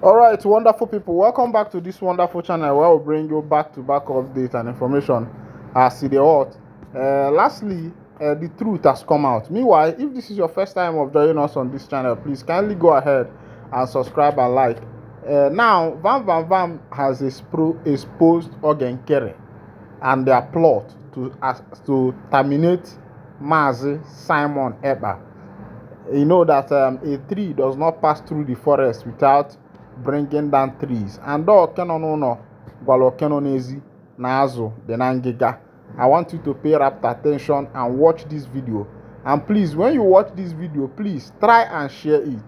All right, wonderful people, welcome back to this wonderful channel where we'll bring you back-to-back updates and information as the what. Lastly, the truth has come out. Meanwhile, if this is your first time of joining us on this channel, please kindly go ahead and subscribe and like. Now, Vam has exposed Ogenkere and their plot to terminate Mazi Simon Ekpa. You know that a tree does not pass through the forest without bringing down trees. And I want you to pay rapt attention and watch this video. And please, when you watch this video, please try and share it.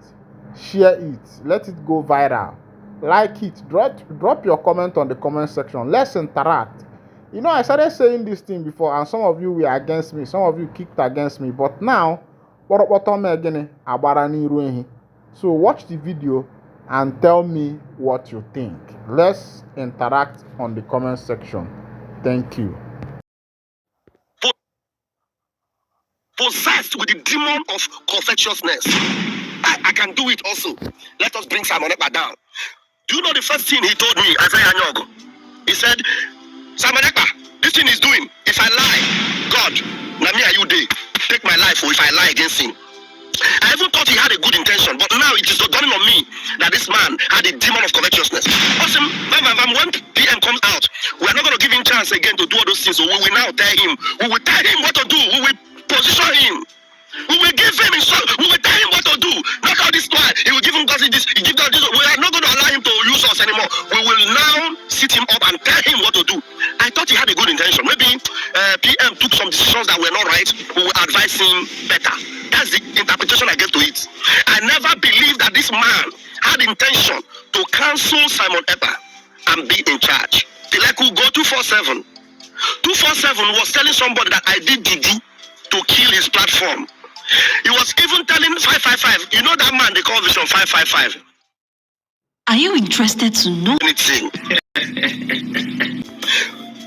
Share it. Let it go viral. Like it. Drop your comment on the comment section. Let's interact. You know, I started saying this thing before, and some of you were against me. Some of you kicked against me. But now, so watch the video and tell me what you think. Let's interact on the comment section. Thank you. Possessed with the demon of covetousness. I can do it also. Let us bring Simon Ekpa down. Do you know the first thing he told me, Isaiah Nyogo? He said, Simon Ekpa, this thing is doing. If I lie, God, now me are you day. Take my life, or if I lie against him. I even thought he had a good intention, but now it is dawning on me that this man had a demon of covetousness. Awesome. When PM comes out, we are not going to give him chance again to do all those things. So we will now tell him. We will tell him what to do. We will position him. We will give him instruction. We will tell him what to do. Not all this while. He will give him this. He give that this. We are not going to allow him to use us anymore. We will now sit him up and tell him what to do. I thought he had a good intention. Maybe PM took some decisions that were not right. We will advise him better. That's the interpretation I get to it. I never believed that this man had intention to cancel Simon Ekpa and be in charge. Tileku go 247. 247 was telling somebody that I did juju to kill his platform. He was even telling 555. You know that man they call Vision 555. Are you interested to know anything?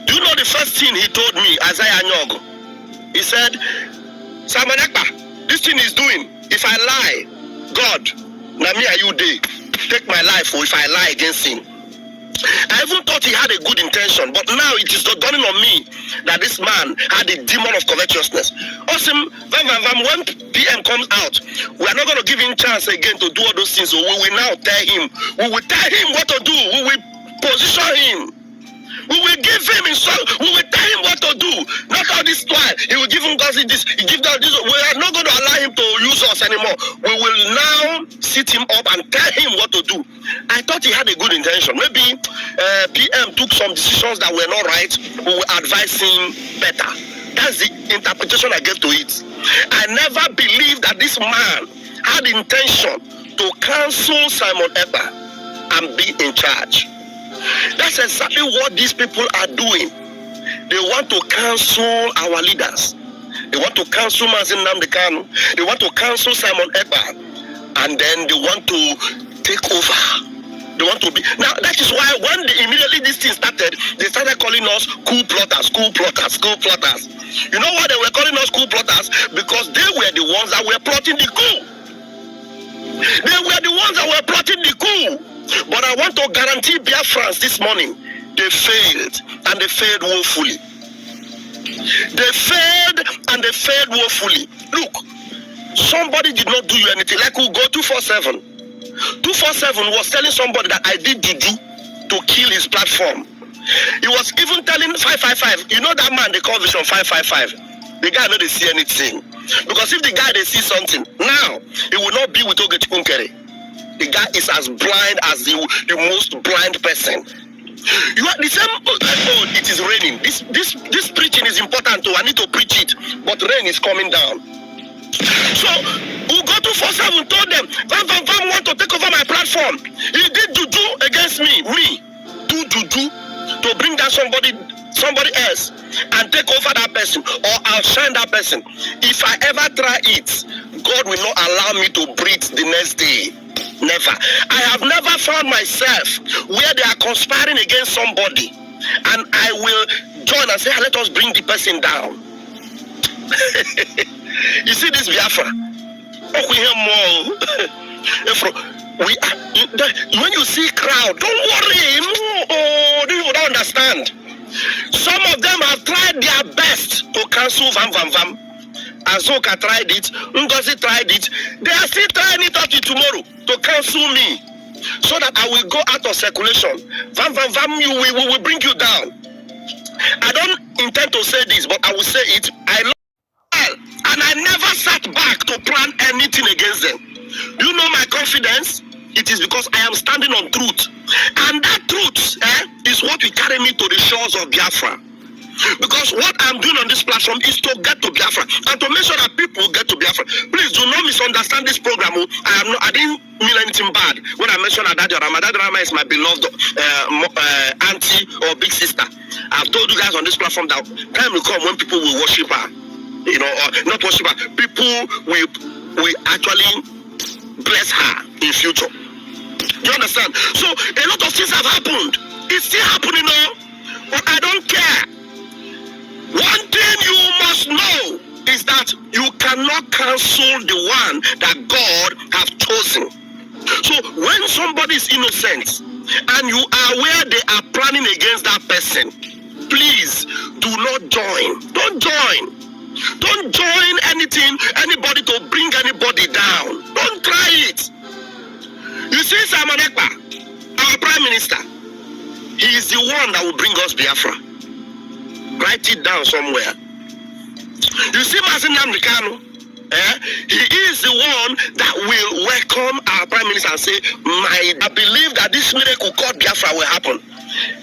Do you know the first thing he told me, Isaiah Nyogo? He said, Simon Ekpa, this thing is doing. If I lie, God, now me are you day. Take my life, or if I lie against him. I even thought he had a good intention, but now it is dawning on me that this man had a demon of covetousness. Awesome. When PM comes out, we are not going to give him chance again to do all those things. So we will now tell him. We will tell him what to do. We will position him. We will give him instruction. We will tell him what to do. Not all this while. He will give him this. He give that this. We are not going to allow him to use us anymore. We will now sit him up and tell him what to do. I thought he had a good intention. Maybe PM took some decisions that were not right. We will advise him better. That's the interpretation I gave to it. I never believed that this man had intention to cancel Simon Ekpa and be in charge. That's exactly what these people are doing. They want to cancel our leaders. They want to cancel Mazi Nnamdi Kanu. They want to cancel Simon Ekpa. And then they want to take over. They want to be... Now, that is why when immediately this thing started, they started calling us coup plotters, coup plotters, coup plotters. You know why they were calling us coup plotters? Because they were the ones that were plotting the coup. They were the ones that were plotting the coup. But I want to guarantee Biafrans this morning, they failed, and they failed woefully. They failed, and they failed woefully. Look, somebody did not do you anything. Like we go 247. 247 was telling somebody that I did juju to kill his platform. He was even telling 555. You know that man they call Vision 555. The guy know they see anything. Because if the guy they see something, now he will not be with Ogenkere. The guy is as blind as the most blind person. You are the same. Oh, it is raining. This preaching is important too. I need to preach it, but rain is coming down. So we go to 47 told them, Vam want to take over my platform. He did juju against me. We do juju to bring down somebody else and take over that person or outshine that person. If I ever try it, God will not allow me to breathe the next day. Never. I have never found myself where they are conspiring against somebody and I will join and say, let us bring the person down. You see this Biafra? When you see crowd, don't worry. No, these people don't understand. Some of them have tried their best to cancel Vam. Azoka tried it, Ngozi tried it. They are still trying it out tomorrow to cancel me, so that I will go out of circulation. Vam, we will bring you down. I don't intend to say this, but I will say it. I love well, and I never sat back to plan anything against them. Do you know my confidence? It is because I am standing on truth. And that truth is what will carry me to the shores of Biafra. Because what I'm doing on this platform is to get to Biafra and to make sure that people get to Biafra. Please do not misunderstand this program. I didn't mean anything bad when I mentioned Adadi Rama. Adadi Rama is my beloved auntie or big sister. I've told you guys on this platform that time will come when people will worship her. You know, or not worship her. People will actually bless her in future. You understand? So a lot of things have happened. It's still happening now, but I don't care. One thing you must know is that you cannot cancel the one that God has chosen. So when somebody is innocent and you are aware they are planning against that person, please do not join. Don't join. Don't join anybody to bring anybody down. Don't try it. You see, Simon Ekpa, our Prime Minister, he is the one that will bring us Biafra. Write it down somewhere. You see, Masin Namdekano, he is the one that will welcome our Prime Minister and say, I believe that this miracle called Biafra will happen.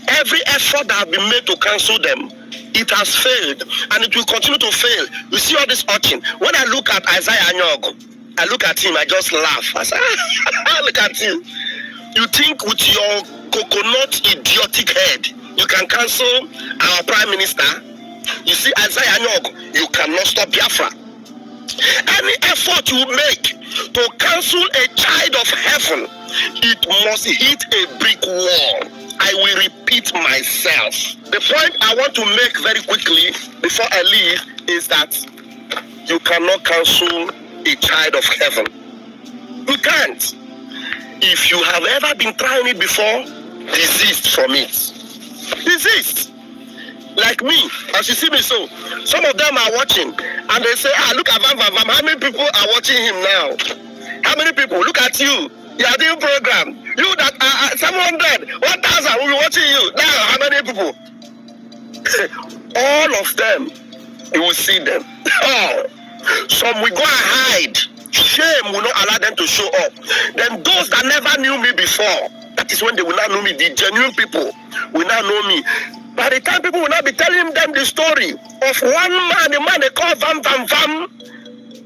Every effort that has been made to cancel them, it has failed, and it will continue to fail. You see all this urging. When I look at Isaiah Anyogo, I look at him, I just laugh. I say, look at him. You think with your coconut idiotic head, you can cancel our Prime Minister? You see, Isaiah Anyogo, you cannot stop Biafra. Any effort you make to cancel a child of heaven, it must hit a brick wall. I will repeat myself. The point I want to make very quickly before I leave is that you cannot cancel a child of heaven. You can't. If you have ever been trying it before, desist from it. Desist. Like me, as you see me so, some of them are watching and they say, look at Vam. How many people are watching him now? How many people? Look at you. You are doing program. You that are 700, 1,000 will be watching you. Now, how many people? All of them, you will see them. Oh, some will go and hide. Shame will not allow them to show up. Then those that never knew me before, that is when they will not know me. The genuine people will not know me. By the time people will not be telling them the story of one man, the man they call Vam,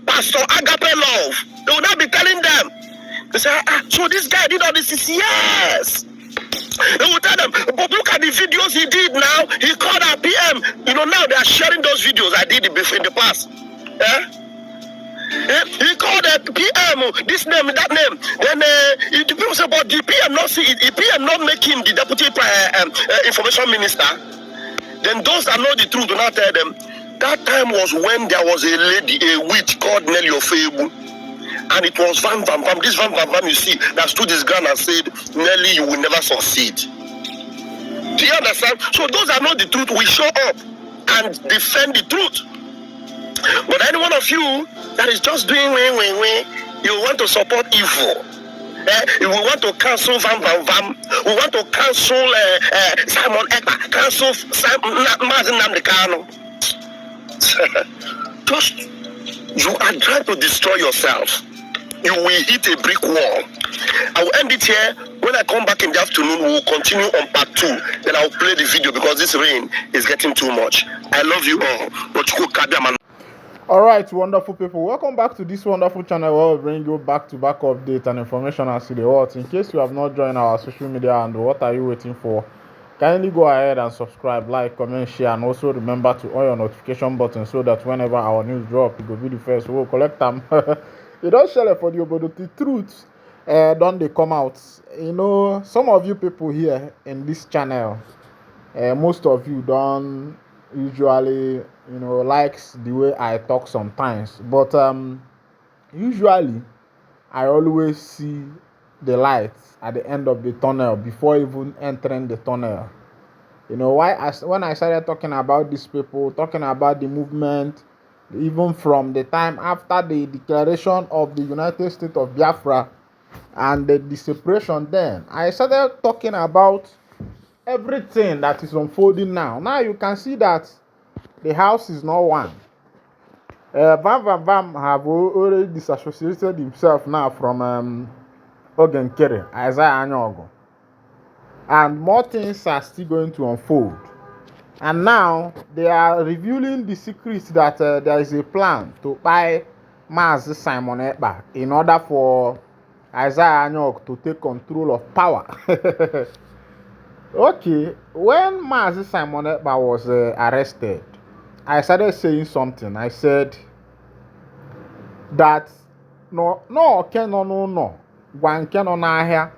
Pastor Agape Love, they will not be telling them. They say, so this guy did all this. Yes. They will tell them, but look at the videos he did now. He called our PM. You know, now they are sharing those videos I did before in the past. He called the PM, this name, that name. Then the people say, but the PM not see it. The PM not make him the deputy information minister. Then those that know the truth do not tell them. That time was when there was a lady, a witch called Nelly Ofebu. And it was Vam. This Vam you see, that stood his ground and said, Nelly, you will never succeed. Do you understand? So those that know the truth will show up and defend the truth. But any one of you that is just doing you want to support evil. You want to cancel Vam. We want to cancel Simon Ekpa, cancel Masin Namdekano. Just, you are trying to destroy yourself. You will hit a brick wall. I will end it here. When I come back in the afternoon, we will continue on part 2. Then I will play the video because this rain is getting too much. I love you all. Alright, wonderful people. Welcome back to this wonderful channel where we bring you back-to-back updates and information as to the world. In case you have not joined our social media and what are you waiting for, kindly go ahead and subscribe, like, comment, share, and also remember to on your notification button so that whenever our news drop, you will be the first. We will collect them. It don't share for you, but the truth don't they come out. You know, some of you people here in this channel, most of you don't usually, likes the way I talk sometimes, but usually I always see the lights at the end of the tunnel before even entering the tunnel. You know why? When I started talking about these people, talking about the movement, even from the time after the declaration of the United States of Biafra and the separation, then I started talking about everything that is unfolding now. Now you can see that the house is not one. Vam have already disassociated himself now from Ogenkere, Isaiah Anyogo. And more things are still going to unfold. And now they are revealing the secrets that there is a plan to buy Mazi Simon Ekpa in order for Isaiah Anyok to take control of power. Okay, when Mazi Simon Ekpa was arrested, I started saying something. I said that no Gwankeno na ahia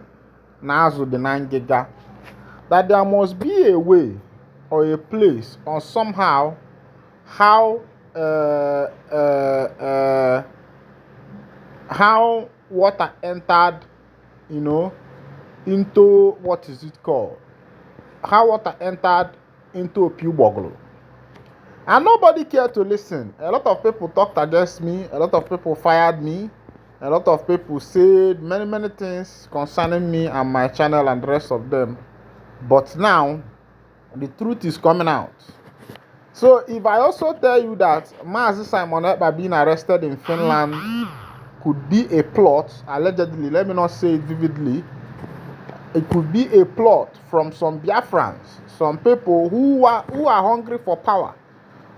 na azu the nangiga, that there must be a way or a place or somehow how how water entered, you know, into what is it called? How water entered into a Puboglo. And nobody cared to listen. A lot of people talked against me. A lot of people fired me. A lot of people said many things concerning me and my channel and the rest of them. But now, the truth is coming out. So if I also tell you that Mazi Simon Ekpa being arrested in Finland could be a plot, allegedly, let me not say it vividly, it could be a plot from some Biafrans, some people who are hungry for power,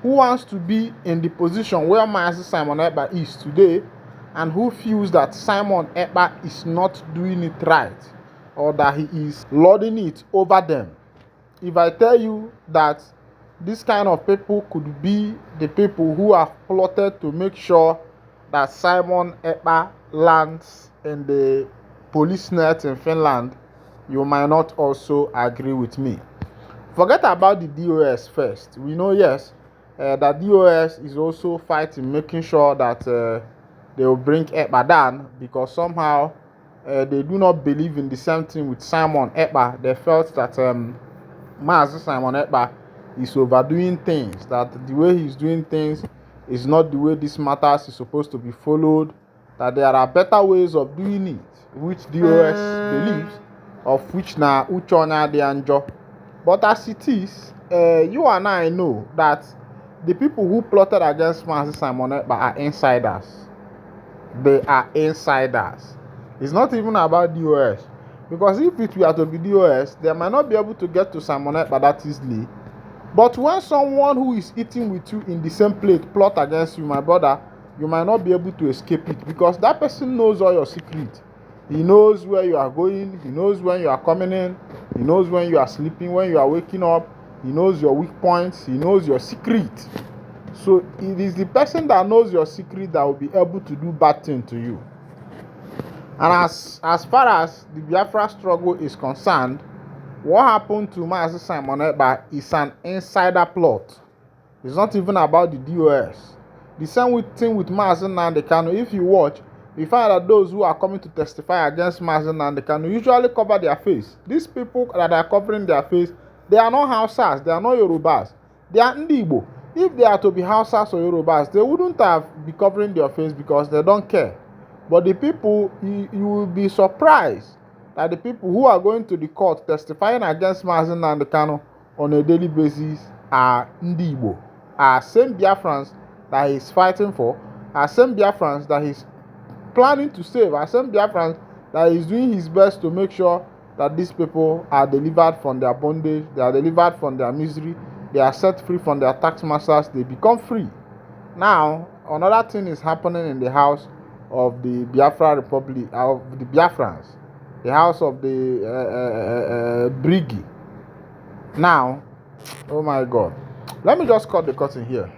who wants to be in the position where Mazi Simon Ekpa is today, and who feels that Simon Ekpa is not doing it right, or that he is lording it over them. If I tell you that this kind of people could be the people who have plotted to make sure that Simon Ekpa lands in the police net in Finland, you might not also agree with me. Forget about the DOS first. We know, yes, that DOS is also fighting, making sure that they will bring Ekpa down, because somehow they do not believe in the same thing with Simon Ekpa. They felt that Mazi Simon Ekpa is overdoing things, that the way he's doing things is not the way this matters is supposed to be followed, that there are better ways of doing it, which DOS believes, of which na Uchonya de Anjo. But as it is, you and I know that the people who plotted against Mazi Simon Ekpa are insiders. They are insiders. It's not even about DOS. Because if it were to be DOS, they might not be able to get to Simon Ekpa that easily. But when someone who is eating with you in the same plate plot against you, my brother, you might not be able to escape it, because that person knows all your secrets. He knows where you are going. He knows when you are coming in. He knows when you are sleeping, when you are waking up. He knows your weak points. He knows your secret. So it is the person that knows your secret that will be able to do bad thing to you. And as far as the Biafra struggle is concerned, what happened to Mazi Simon Ekpa is an insider plot. It's not even about the DOS. The same thing with Mazi Nnamdi Kanu. If you watch, you find that those who are coming to testify against Mazi Nnamdi Kanu usually cover their face. These people that are covering their face, they are not Hausas, they are not Yorubas, they are Ndi Igbo. If they are to be Hausas or Yorubas, they wouldn't have be covering their face because they don't care. But the people, you will be surprised that the people who are going to the court testifying against Mazi Nnamdi Kanu on a daily basis are Ndi Igbo, are same Biafrans that he's fighting for, are same Biafrans that he's planning to save, are same Biafrans that he's doing his best to make sure that these people are delivered from their bondage, they are delivered from their misery, they are set free from their tax masters, they become free. Now, another thing is happening in the house of the Biafra Republic, of the Biafrans, the house of the Brigi. Now, oh my God, let me just cut the curtain here.